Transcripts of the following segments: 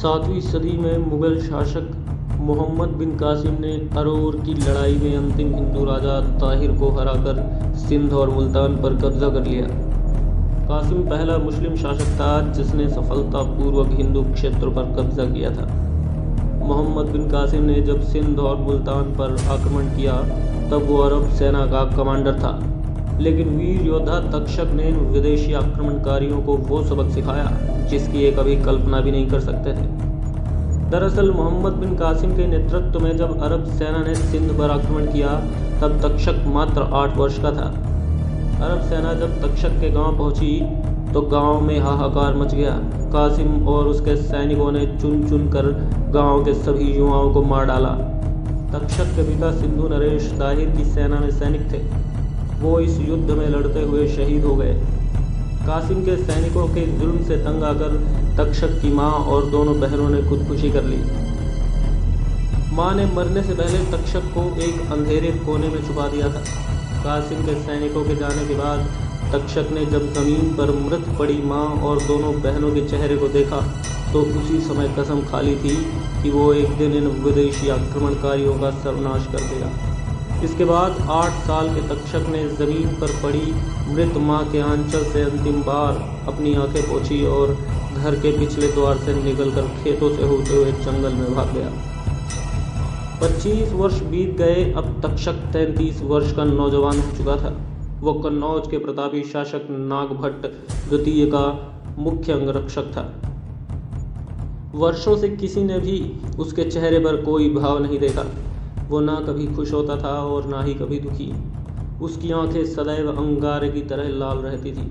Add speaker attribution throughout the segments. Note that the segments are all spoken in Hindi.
Speaker 1: 7वीं सदी में मुगल शासक मोहम्मद बिन कासिम ने अरोर की लड़ाई में अंतिम हिंदू राजा ताहिर को हराकर सिंध और मुल्तान पर कब्जा कर लिया। कासिम पहला मुस्लिम शासक था जिसने सफलतापूर्वक हिंदू क्षेत्रों पर कब्जा किया था। मोहम्मद बिन कासिम ने जब सिंध और मुल्तान पर आक्रमण किया तब वो अरब सेना का कमांडर था, लेकिन वीर योद्धा तक्षक ने विदेशी आक्रमणकारियों को वो सबक सिखाया जिसकी ये कभी कल्पना भी नहीं कर सकते थे। दरअसल मोहम्मद बिन कासिम के नेतृत्व में जब अरब सेना ने सिंध पर आक्रमण किया तब तक्षक मात्र 8 वर्ष का था। अरब सेना जब तक्षक के गांव पहुंची तो गांव में हाहाकार मच गया। कासिम और उसके सैनिकों ने चुन चुन कर गांव के सभी युवाओं को मार डाला। तक्षक के पिता सिंधु नरेश ताहिर की सेना में सैनिक थे। वो इस युद्ध में लड़ते हुए शहीद हो गए। कासिम के सैनिकों के जुल्म से तंग आकर तक्षक की मां और दोनों बहनों ने खुदकुशी कर ली। मां ने मरने से पहले तक्षक को एक अंधेरे कोने में छुपा दिया था। कासिम के सैनिकों के जाने के बाद तक्षक ने जब जमीन पर मृत पड़ी मां और दोनों बहनों के चेहरे को देखा तो उसी समय कसम खा ली थी कि वो एक दिन इन विदेशी आक्रमणकारियों का सर्वनाश कर देगा। इसके बाद 8 साल के तक्षक ने जमीन पर पड़ी मृत मां के आंचल से अंतिम बार अपनी आंखें पोंछी और घर के पिछले द्वार से निकलकर खेतों से होते हुए जंगल में भाग गया। 25 वर्ष बीत गए। अब तक्षक 33 वर्ष का नौजवान हो चुका था। वो कन्नौज के प्रतापी शासक नागभट्ट द्वितीय का मुख्य अंगरक्षक था। वर्षों से किसी ने भी उसके चेहरे पर कोई भाव नहीं देखा। वो ना कभी खुश होता था और ना ही कभी दुखी। उसकी आंखें सदैव अंगारे की तरह लाल रहती थी।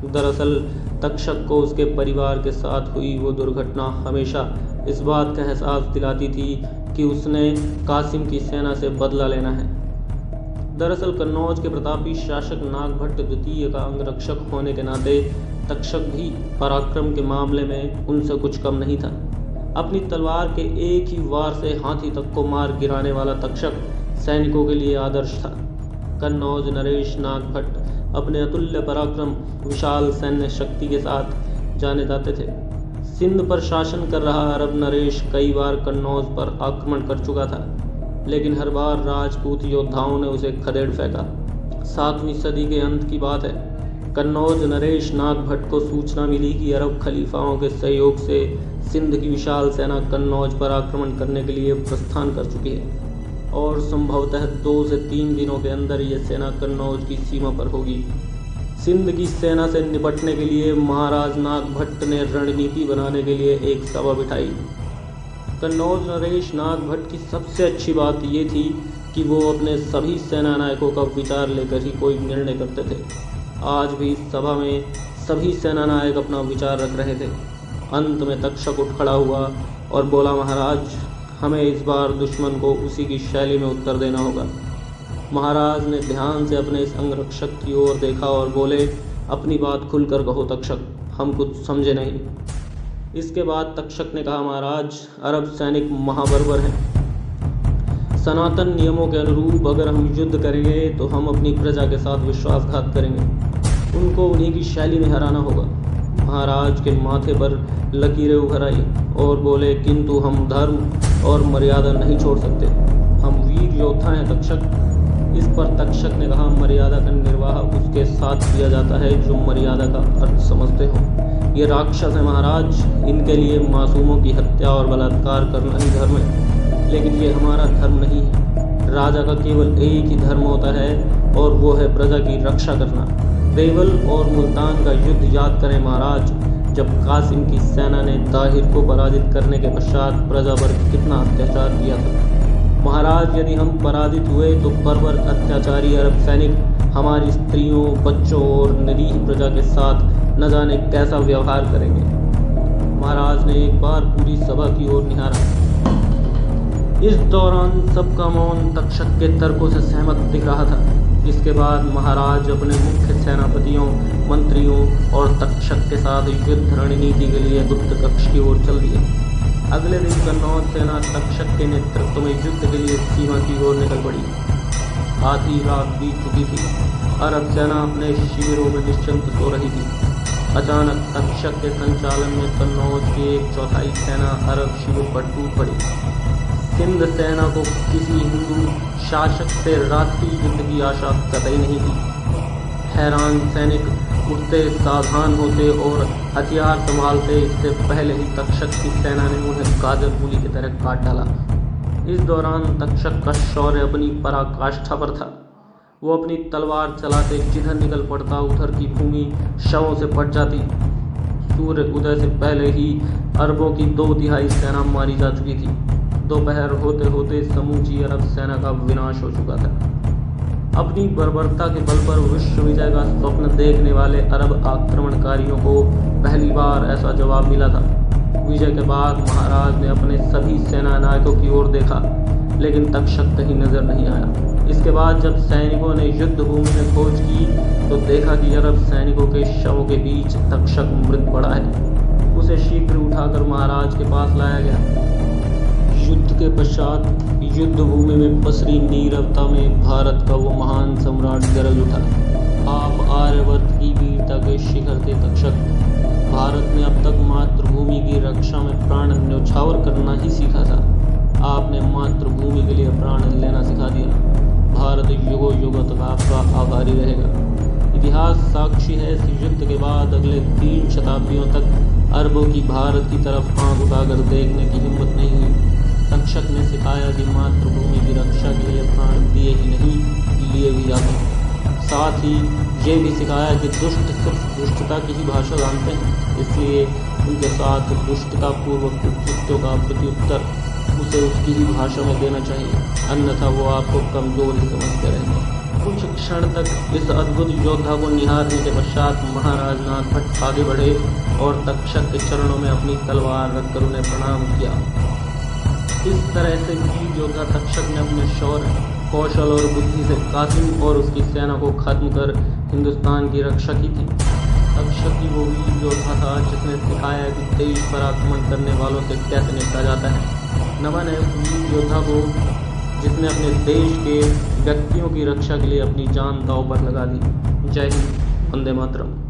Speaker 1: दरअसल तक्षक को उसके परिवार के साथ हुई वो दुर्घटना हमेशा इस बात का एहसास दिलाती थी कि उसने कासिम की सेना से बदला लेना है। दरअसल कन्नौज के प्रतापी शासक नागभट्ट द्वितीय का अंगरक्षक होने के नाते तक्षक भी पराक्रम के मामले में उनसे कुछ कम नहीं था। अपनी तलवार के एक ही वार से हाथी तक को मार गिराने वाला तक्षक सैनिकों के लिए आदर्श था। कन्नौज नरेश नागभट्ट अपने अतुल्य पराक्रम, विशाल सैन्य शक्ति के साथ जाने जाते थे। सिंध पर शासन कर रहा अरब नरेश कई बार कन्नौज पर आक्रमण कर चुका था, लेकिन हर बार राजपूत योद्धाओं ने उसे खदेड़ फेंका। 7वीं सदी के अंत की बात है। कन्नौज नरेश नागभट्ट को सूचना मिली कि अरब खलीफाओं के सहयोग से सिंध की विशाल सेना कन्नौज पर आक्रमण करने के लिए प्रस्थान कर चुकी है और संभवतः 2 से 3 दिनों के अंदर यह सेना कन्नौज की सीमा पर होगी। सिंध की सेना से निपटने के लिए महाराज नागभट्ट ने रणनीति बनाने के लिए एक सभा बिठाई। कन्नौज नरेश नागभट्ट की सबसे अच्छी बात ये थी कि वो अपने सभी सेना नायकों का विचार लेकर ही कोई निर्णय करते थे। आज भी इस सभा में सभी सेना नायक अपना विचार रख रहे थे। अंत में तक्षक उठ खड़ा हुआ और बोला, महाराज, हमें इस बार दुश्मन को उसी की शैली में उत्तर देना होगा। महाराज ने ध्यान से अपने इस अंगरक्षक की ओर देखा और बोले, अपनी बात खुलकर कहो तक्षक, हम कुछ समझे नहीं। इसके बाद तक्षक ने कहा, महाराज, अरब सैनिक महाबर्बर हैं। सनातन नियमों के अनुरूप अगर हम युद्ध करेंगे तो हम अपनी प्रजा के साथ विश्वासघात करेंगे। उनको उन्हीं की शैली में हराना होगा। महाराज के माथे पर लकीरें उभर आई और बोले, किंतु हम धर्म और मर्यादा नहीं छोड़ सकते। हम वीर योद्धा हैं तक्षक। इस पर तक्षक ने कहा, मर्यादा का निर्वाह उसके साथ किया जाता है जो मर्यादा का अर्थ समझते हो। ये राक्षस है महाराज, इनके लिए मासूमों की हत्या और बलात्कार करना ही धर्म है, लेकिन ये हमारा धर्म नहीं है। राजा का केवल एक ही धर्म होता है और वो है प्रजा की रक्षा करना। देवल और मुल्तान का युद्ध याद करें महाराज, जब कासिम की सेना ने ताहिर को पराजित करने के पश्चात प्रजा पर कितना अत्याचार किया था। महाराज, यदि हम पराजित हुए तो बर्बर अत्याचारी अरब सैनिक हमारी स्त्रियों, बच्चों और निरीह प्रजा के साथ न जाने कैसा व्यवहार करेंगे। महाराज ने एक बार पूरी सभा की ओर निहारा। इस दौरान सबका मौन तक्षक के तर्कों से सहमत दिख रहा था। इसके बाद महाराज अपने मुख्य सेनापतियों, मंत्रियों और तक्षक के साथ युद्ध रणनीति के लिए गुप्त कक्ष की ओर चल दिए। अगले दिन कन्नौज सेना तक्षक के नेतृत्व में युद्ध के लिए सीमा की ओर निकल पड़ी। आधी रात बीत चुकी थी। अरब सेना अपने शिविरों में निश्चिंत सो रही थी। अचानक तक्षक के संचालन में कन्नौज की 1/4 सेना अरब शिविर पर टूट पड़ी। सिंध सेना को किसी हिंदू शासक से रात्रि युद्ध की आशा कतई नहीं थी। हैरान सैनिक उठते, सावधान होते और हथियार संभालते, इससे पहले ही तक्षक की सेना ने उन्हें गाजर मूली की तरह काट डाला। इस दौरान तक्षक का शौर्य अपनी पराकाष्ठा पर था। वो अपनी तलवार चलाते जिधर निकल पड़ता उधर की भूमि शवों से पट जाती। सूर्य उदय से पहले ही अरबों की 2/3 सेना मारी जा चुकी थी। दोपहर होते होते समूची अरब सेना का विनाश हो चुका था। अपनी बर्बरता के बल पर विश्व विजय का स्वप्न देखने वाले अरब आक्रमणकारियों को पहली बार ऐसा जवाब मिला था। विजय के बाद महाराज ने अपने सभी सेना नायकों की ओर देखा, लेकिन तक्षक कहीं नजर नहीं आया। इसके बाद जब सैनिकों ने युद्ध भूमि में खोज की तो देखा कि अरब सैनिकों के शवों के बीच तक्षक मृत पड़ा है। उसे शीघ्र उठाकर महाराज के पास लाया गया। युद्ध के पश्चात युद्ध भूमि में पसरी नीरवता में भारत का वो महान सम्राट गरज उठा। आप आर्यवर्त की वीरता के शिखर थे तक्षक। भारत ने अब तक मातृभूमि की रक्षा में प्राण न्यौछावर करना ही सीखा था। आपने मातृभूमि के लिए प्राण लेना सिखा दिया। भारत युगों युगों तक आपका आभारी रहेगा। इतिहास साक्षी है, इस युद्ध के बाद अगले 3 शताब्दियों तक अरबों की भारत की तरफ आंख उठाकर देखने की हिम्मत नहीं हुई। तक्षक ने सिखाया कि मातृभूमि की रक्षा के लिए प्राण दिए ही नहीं, लिए भी जाते हैं। साथ ही ये भी सिखाया कि दुष्ट सिर्फ दुष्टता की ही भाषा जानते हैं, इसलिए उनके साथ दुष्टतापूर्वक कृत्यों का प्रत्युत्तर उसे उसकी ही भाषा में देना चाहिए, अन्यथा वो आपको कमजोर ही समझते रहेंगे। कुछ क्षण तक इस अद्भुत योद्धा को निहारने के पश्चात महाराज नाथ भट्ट आगे बढ़े और तक्षक के चरणों में अपनी तलवार रखकर उन्हें प्रणाम किया। इस तरह से वीर योद्धा तक्षक ने अपने शौर्य, कौशल और बुद्धि से कासिम और उसकी सेना को खत्म कर हिंदुस्तान की रक्षा की थी। तक्षक ही वो वीर योद्धा था जिसने सिखाया कि देश पर आक्रमण करने वालों से कैसे निपटा जाता है। नमन है उस वीर योद्धा को जिसने अपने देश के व्यक्तियों की रक्षा के लिए अपनी जान दांव पर लगा दी। जय हिंद, वंदे मातरम।